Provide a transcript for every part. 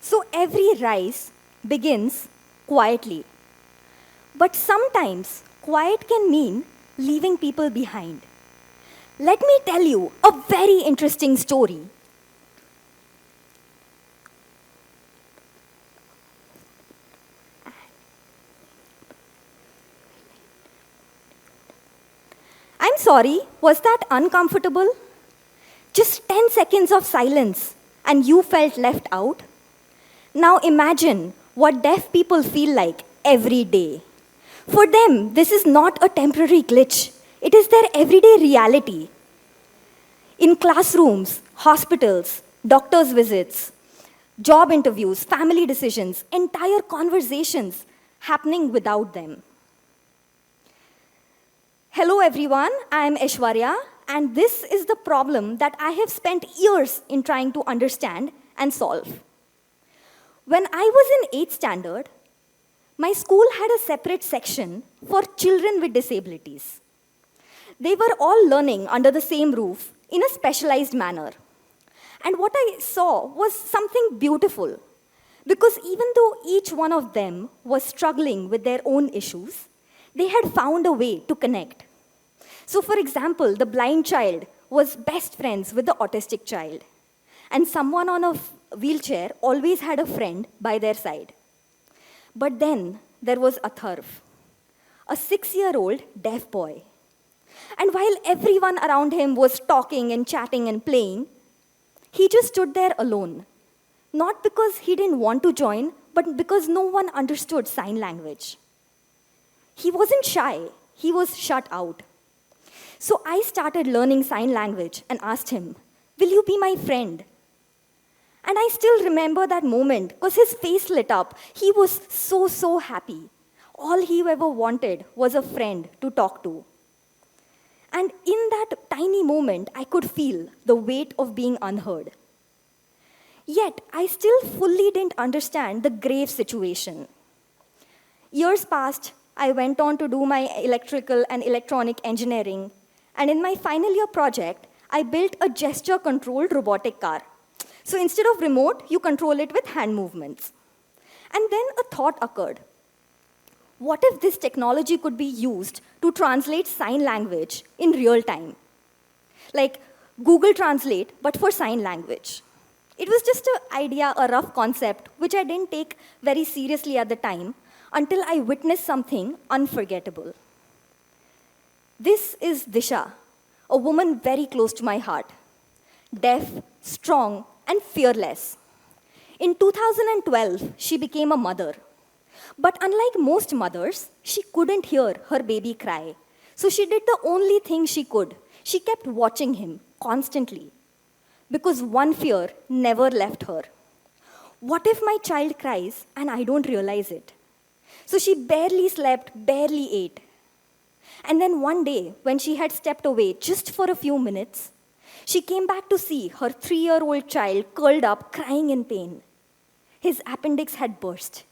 So every rise begins quietly. But sometimes quiet can mean leaving people behind. Let me tell you a very interesting story. I'm sorry, was that uncomfortable? Just 10 seconds of silence and you felt left out? Now imagine what deaf people feel like every day. For them, this is not a temporary glitch. It is their everyday reality. In classrooms, hospitals, doctors' visits, job interviews, family decisions, entire conversations happening without them. Hello everyone, I am Aishwarya, and this is the problem that I have spent years in trying to understand and solve. When I was in 8th standard, my school had a separate section for children with disabilities. They were all learning under the same roof in a specialized manner. And what I saw was something beautiful, because even though each one of them was struggling with their own issues, they had found a way to connect. So for example, the blind child was best friends with the autistic child, and someone on a wheelchair always had a friend by their side. But then there was Atharv, a 6-year-old deaf boy. And while everyone around him was talking and chatting and playing, he just stood there alone. Not because he didn't want to join, but because no one understood sign language. He wasn't shy, he was shut out. So I started learning sign language and asked him, "Will you be my friend?" And I still remember that moment because his face lit up. He was so happy. All he ever wanted was a friend to talk to. And in that tiny moment, I could feel the weight of being unheard. Yet, I still fully didn't understand the grave situation. Years passed, I went on to do my electrical and electronic engineering, and in my final year project, I built a gesture-controlled robotic car. So instead of remote, you control it with hand movements. And then a thought occurred. What if this technology could be used to translate sign language in real time? Like Google Translate, but for sign language. It was just an idea, a rough concept, which I didn't take very seriously at the time until I witnessed something unforgettable. This is Disha, a woman very close to my heart. Deaf, strong, and fearless. In 2012, she became a mother. But unlike most mothers, she couldn't hear her baby cry. So she did the only thing she could. She kept watching him constantly. Because one fear never left her. What if my child cries and I don't realize it? So she barely slept, barely ate. And then one day, when she had stepped away just for a few minutes, she came back to see her 3-year-old child curled up, crying in pain. His appendix had burst.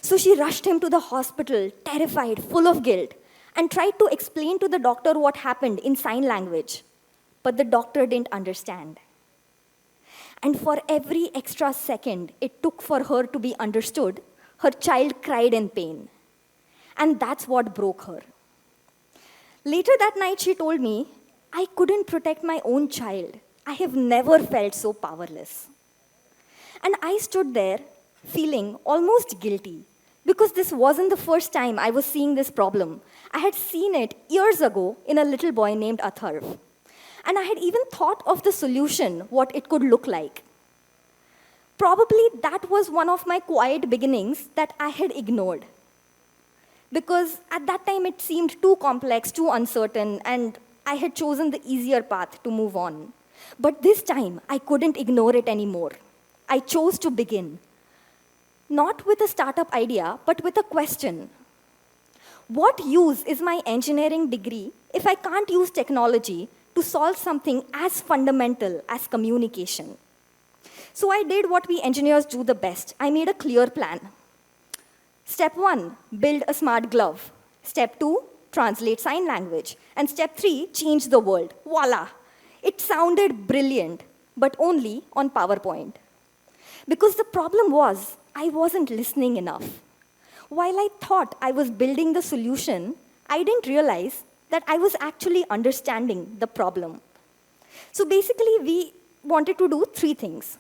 So she rushed him to the hospital, terrified, full of guilt, and tried to explain to the doctor what happened in sign language. But the doctor didn't understand. And for every extra second it took for her to be understood, her child cried in pain. And that's what broke her. Later that night, she told me, "I couldn't protect my own child. I have never felt so powerless." And I stood there feeling almost guilty, because this wasn't the first time I was seeing this problem. I had seen it years ago in a little boy named Atharv. And I had even thought of the solution, what it could look like. Probably that was one of my quiet beginnings that I had ignored. Because at that time it seemed too complex, too uncertain, and I had chosen the easier path to move on. But this time, I couldn't ignore it anymore. I chose to begin. Not with a startup idea, but with a question. What use is my engineering degree if I can't use technology to solve something as fundamental as communication? So I did what we engineers do the best. I made a clear plan. Step 1, build a smart glove. Step 2, translate sign language. And step 3, change the world. Voila! It sounded brilliant, but only on PowerPoint. Because the problem was, I wasn't listening enough. While I thought I was building the solution, I didn't realize that I was actually understanding the problem. So basically, we wanted to do 3 things.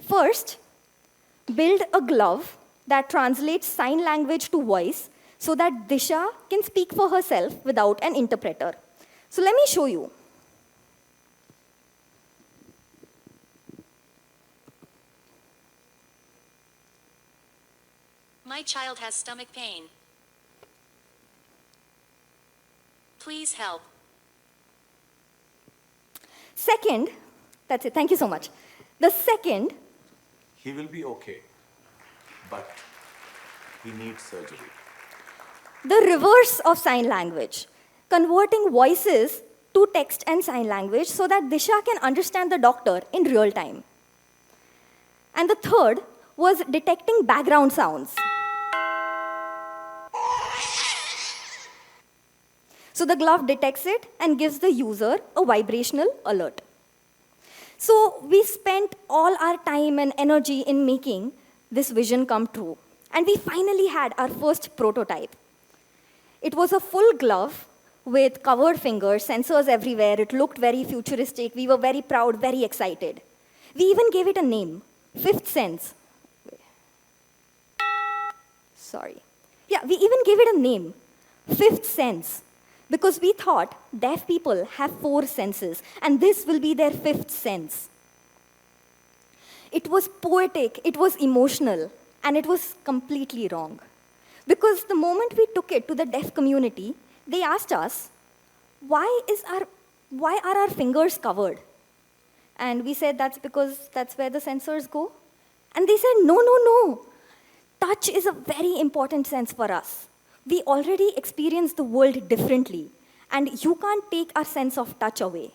First, build a glove that translates sign language to voice so that Disha can speak for herself without an interpreter. So let me show you. My child has stomach pain. Please help. Second, that's it, thank you so much. The second, He will be okay, but he needs surgery. the reverse of sign language, converting voices to text and sign language so that Disha can understand the doctor in real time. And the third was detecting background sounds. So the glove detects it and gives the user a vibrational alert. So we spent all our time and energy in making this vision come true. And we finally had our first prototype. It was a full glove with covered fingers, sensors everywhere. It looked very futuristic. We were very proud, very excited. We even gave it a name, Fifth Sense. Sorry. Yeah, we even gave it a name, Fifth Sense. Because we thought deaf people have 4 senses, and this will be their 5th sense. It was poetic, it was emotional, and it was completely wrong. Because the moment we took it to the deaf community, they asked us, why are our fingers covered? And we said that's because that's where the sensors go. And they said, no. Touch is a very important sense for us. We already experience the world differently, and you can't take our sense of touch away.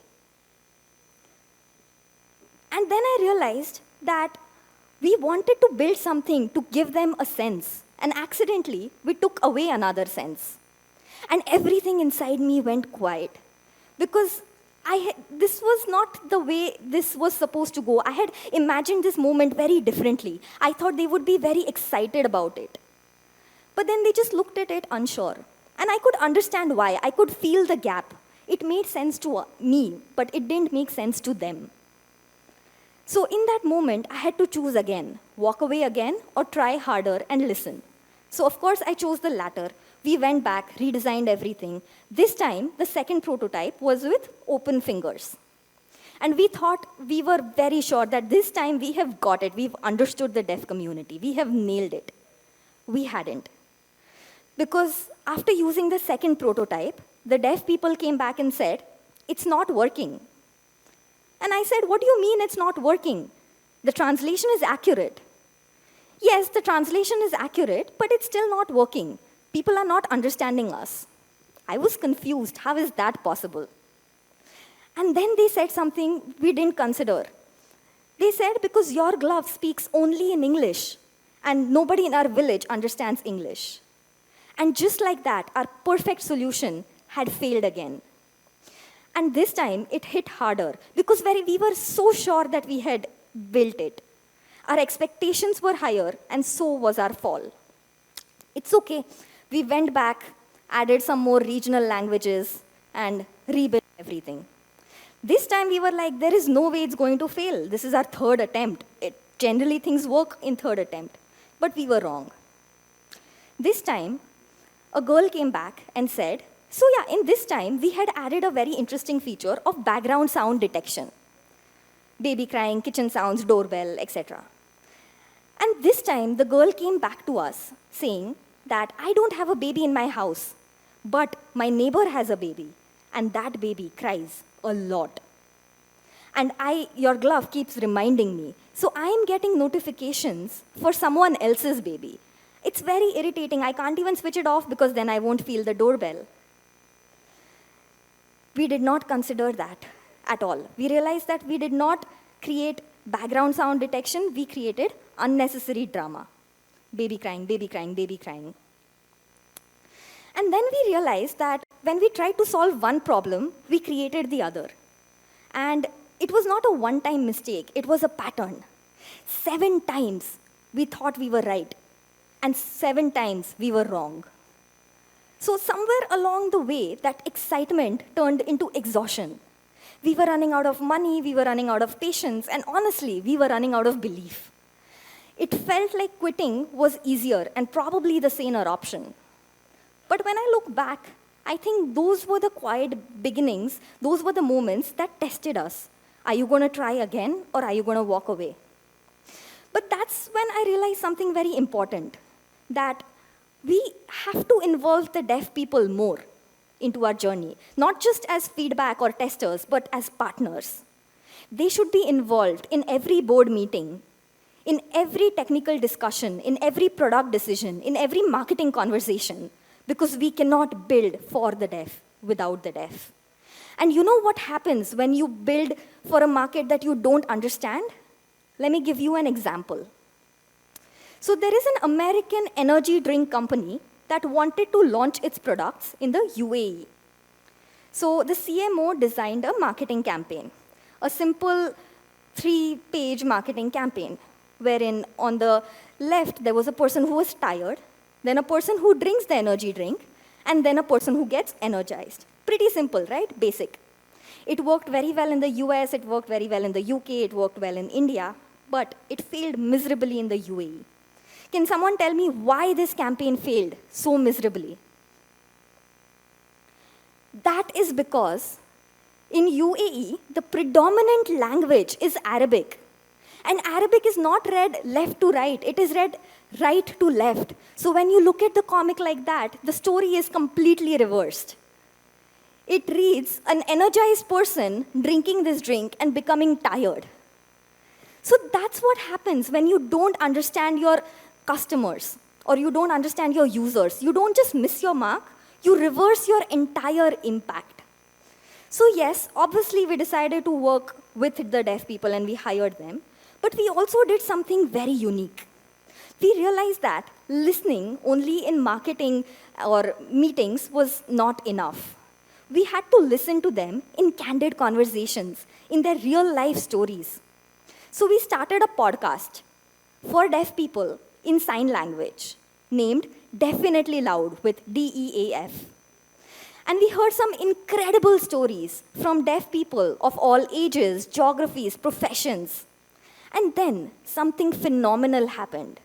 And then I realized that we wanted to build something to give them a sense, and accidentally, we took away another sense. And everything inside me went quiet, because this was not the way this was supposed to go. I had imagined this moment very differently. I thought they would be very excited about it. But then they just looked at it unsure. And I could understand why. I could feel the gap. It made sense to me, but it didn't make sense to them. So in that moment, I had to choose again, walk away again, or try harder and listen. So of course, I chose the latter. We went back, redesigned everything. This time, the second prototype was with open fingers. And we thought, we were very sure that this time we have got it. We've understood the deaf community. We have nailed it. We hadn't. Because after using the second prototype, the deaf people came back and said, it's not working. And I said, what do you mean it's not working? The translation is accurate. Yes, the translation is accurate, but it's still not working. People are not understanding us. I was confused. How is that possible? And then they said something we didn't consider. They said, because your glove speaks only in English, and nobody in our village understands English. And just like that, our perfect solution had failed again. And this time, it hit harder, because we were so sure that we had built it. Our expectations were higher, and so was our fall. It's okay. We went back, added some more regional languages, and rebuilt everything. This time, we were like, there is no way it's going to fail. This is our 3rd attempt. Generally, things work in 3rd attempt. But we were wrong. This time, a girl came back and said, so yeah, in this time, we had added a very interesting feature of background sound detection. Baby crying, kitchen sounds, doorbell, etc. And this time, the girl came back to us saying that I don't have a baby in my house, but my neighbor has a baby, and that baby cries a lot. And your glove keeps reminding me. So I am getting notifications for someone else's baby. It's very irritating. I can't even switch it off because then I won't feel the doorbell. We did not consider that at all. We realized that we did not create background sound detection. We created unnecessary drama. Baby crying, baby crying, baby crying. And then we realized that when we tried to solve one problem, we created the other. And it was not a one-time mistake. It was a pattern. 7 times we thought we were right, and 7 times we were wrong. So somewhere along the way, that excitement turned into exhaustion. We were running out of money, we were running out of patience, and honestly, we were running out of belief. It felt like quitting was easier and probably the saner option. But when I look back, I think those were the quiet beginnings, those were the moments that tested us. Are you going to try again, or are you going to walk away? But that's when I realized something very important, that we have to involve the deaf people more into our journey, not just as feedback or testers, but as partners. They should be involved in every board meeting, in every technical discussion, in every product decision, in every marketing conversation, because we cannot build for the deaf without the deaf. And you know what happens when you build for a market that you don't understand? Let me give you an example. So there is an American energy drink company that wanted to launch its products in the UAE. So the CMO designed a marketing campaign, a simple 3-page marketing campaign, wherein on the left there was a person who was tired, then a person who drinks the energy drink, and then a person who gets energized. Pretty simple, right? Basic. It worked very well in the US, it worked very well in the UK, it worked well in India, but it failed miserably in the UAE. Can someone tell me why this campaign failed so miserably? That is because in UAE, the predominant language is Arabic. And Arabic is not read left to right, it is read right to left. So when you look at the comic like that, the story is completely reversed. It reads an energized person drinking this drink and becoming tired. So that's what happens when you don't understand your customers or you don't understand your users. You don't just miss your mark, you reverse your entire impact. So yes, obviously we decided to work with the deaf people and we hired them, but we also did something very unique. We realized that listening only in marketing or meetings was not enough. We had to listen to them in candid conversations, in their real life stories. So we started a podcast for deaf people in sign language named Definitely Loud with DEAF. And we heard some incredible stories from deaf people of all ages, geographies, professions. And then something phenomenal happened.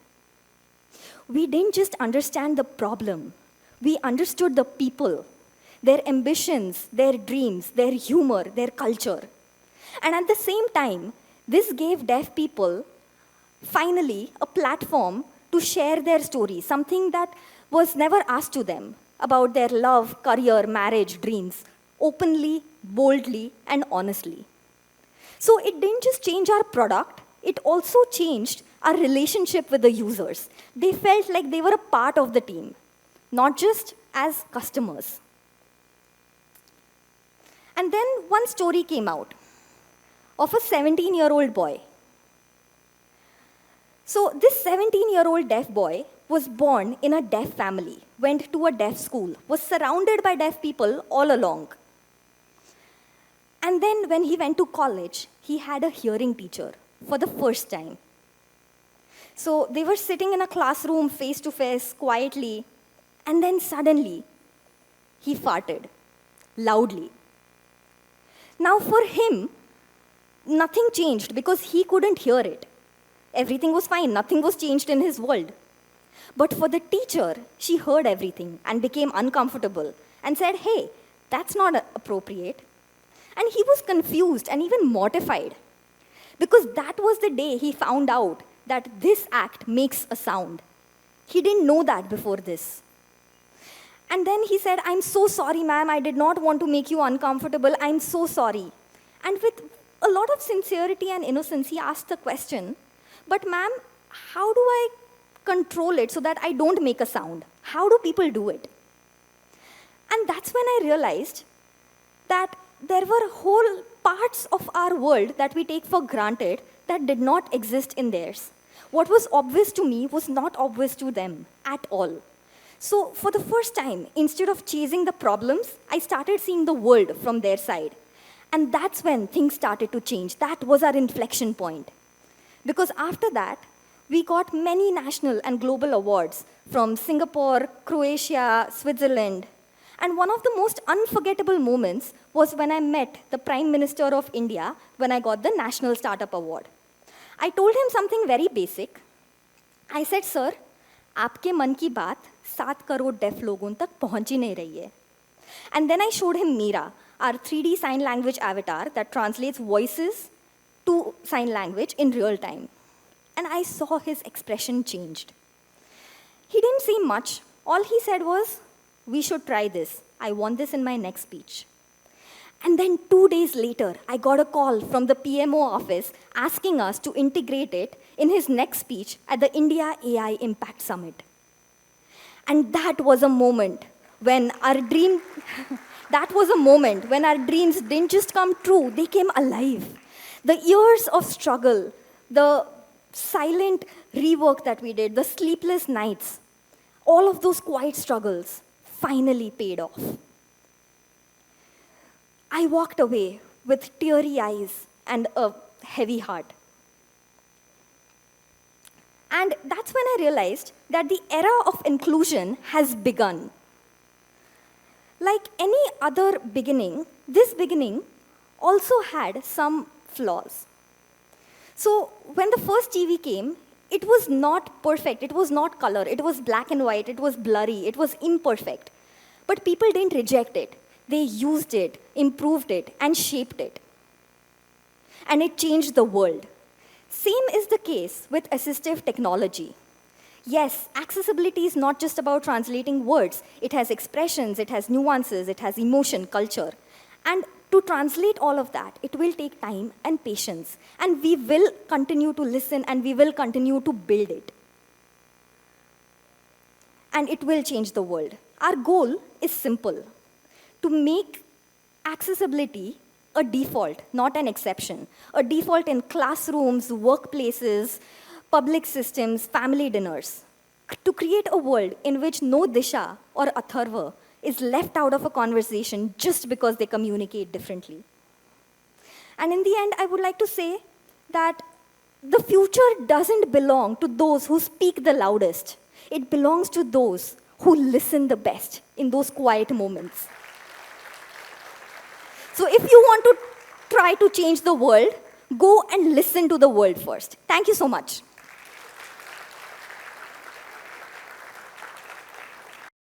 We didn't just understand the problem, we understood the people, their ambitions, their dreams, their humor, their culture. And at the same time, this gave deaf people finally a platform to share their story, something that was never asked to them about their love, career, marriage, dreams, openly, boldly, and honestly. So it didn't just change our product, it also changed our relationship with the users. They felt like they were a part of the team, not just as customers. And then one story came out of a 17-year-old boy. So this 17-year-old deaf boy was born in a deaf family, went to a deaf school, was surrounded by deaf people all along. And then when he went to college, he had a hearing teacher for the first time. So they were sitting in a classroom face to face quietly, and then suddenly he farted loudly. Now for him, nothing changed because he couldn't hear it. Everything was fine, nothing was changed in his world. But for the teacher, she heard everything and became uncomfortable and said, "Hey, that's not appropriate." And he was confused and even mortified because that was the day he found out that this act makes a sound. He didn't know that before this. And then he said, "I'm so sorry, ma'am. I did not want to make you uncomfortable. I'm so sorry." And with a lot of sincerity and innocence, he asked the question, "But ma'am, how do I control it so that I don't make a sound? How do people do it?" And that's when I realized that there were whole parts of our world that we take for granted that did not exist in theirs. What was obvious to me was not obvious to them at all. So for the first time, instead of chasing the problems, I started seeing the world from their side. And that's when things started to change. That was our inflection point. Because after that, we got many national and global awards from Singapore, Croatia, Switzerland. And one of the most unforgettable moments was when I met the Prime Minister of India when I got the National Startup Award. I told him something very basic. I said, sir, आपके मन की बात 7 crore deaf लोगों तक पहुंच ही नहीं रही है. And then I showed him Meera, our 3D sign language avatar that translates voices to sign language in real time. And I saw his expression changed. He didn't say much. All he said was, we should try this. I want this in my next speech. And then 2 days later, I got a call from the PMO office asking us to integrate it in his next speech at the India AI Impact Summit. And that was a moment when our dreams didn't just come true, they came alive. The years of struggle, the silent rework that we did, the sleepless nights, all of those quiet struggles finally paid off. I walked away with teary eyes and a heavy heart. And that's when I realized that the era of inclusion has begun. Like any other beginning, this beginning also had some flaws. So when the first TV came, it was not perfect, it was not color, it was black and white, it was blurry, it was imperfect. But people didn't reject it. They used it, improved it, and shaped it. And it changed the world. Same is the case with assistive technology. Yes, accessibility is not just about translating words. It has expressions, it has nuances, it has emotion, culture. And to translate all of that, it will take time and patience. And we will continue to listen and we will continue to build it. And it will change the world. Our goal is simple: to make accessibility a default, not an exception. A default in classrooms, workplaces, public systems, family dinners. To create a world in which no Disha or Atharva is left out of a conversation just because they communicate differently. And in the end, I would like to say that the future doesn't belong to those who speak the loudest. It belongs to those who listen the best in those quiet moments. So if you want to try to change the world, go and listen to the world first. Thank you so much.